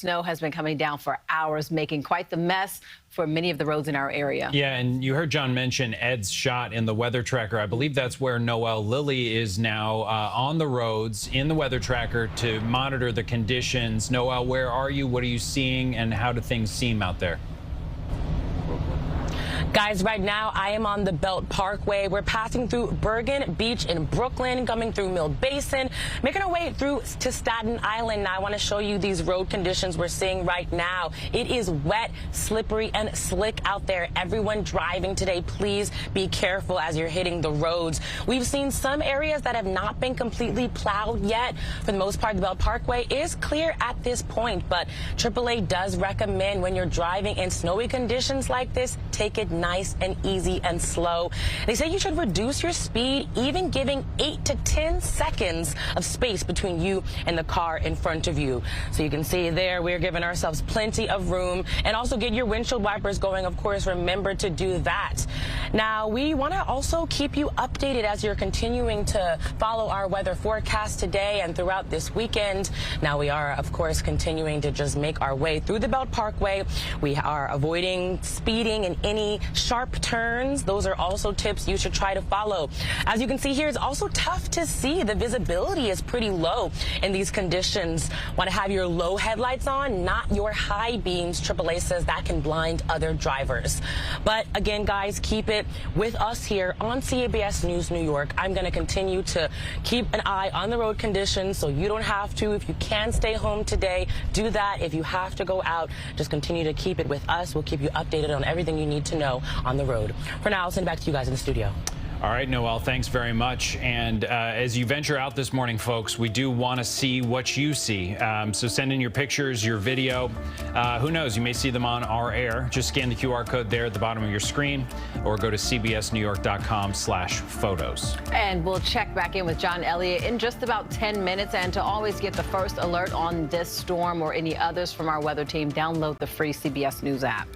Snow has been coming down for hours, making quite the mess for many of the roads in our area. Yeah, and you heard John mention Ed's shot in the weather tracker. I believe that's where Noëlle Lilley is now on the roads in the weather tracker to monitor the conditions. Noëlle, where are you? What are you seeing? And how do things seem out there? Guys, right now I am on the Belt Parkway. We're passing through Bergen Beach in Brooklyn, coming through Mill Basin, making our way through to Staten Island. Now I want to show you these road conditions we're seeing right now. It is wet, slippery, and slick out there. Everyone driving today, please be careful as you're hitting the roads. We've seen some areas that have not been completely plowed yet. For the most part, the Belt Parkway is clear at this point, but AAA does recommend when you're driving in snowy conditions like this, take it nice and easy and slow. They say you should reduce your speed, even giving 8 to 10 seconds of space between you and the car in front of you. So you can see there, we're giving ourselves plenty of room. And also get your windshield wipers going. Of course, remember to do that. Now, we want to also keep you updated as you're continuing to follow our weather forecast today and throughout this weekend. Now, we are, of course, continuing to just make our way through the Belt Parkway. We are avoiding speeding in any sharp turns. Those are also tips you should try to follow. As you can see here, it's also tough to see. The visibility is pretty low in these conditions. Want to have your low headlights on, not your high beams. AAA says that can blind other drivers. But again, guys, keep it with us here on CBS News New York. I'm going to continue to keep an eye on the road conditions so you don't have to. If you can stay home today, do that. If you have to go out, just continue to keep it with us. We'll keep you updated on everything you need to know on the road. For now, I'll send it back to you guys in the studio. All right, Noëlle, thanks very much. And as you venture out this morning, folks, we do want to see what you see. So send in your pictures, your video. Who knows? You may see them on our air. Just scan the QR code there at the bottom of your screen or go to cbsnewyork.com/photos. And we'll check back in with John Elliott in just about 10 minutes. And to always get the first alert on this storm or any others from our weather team, download the free CBS News app.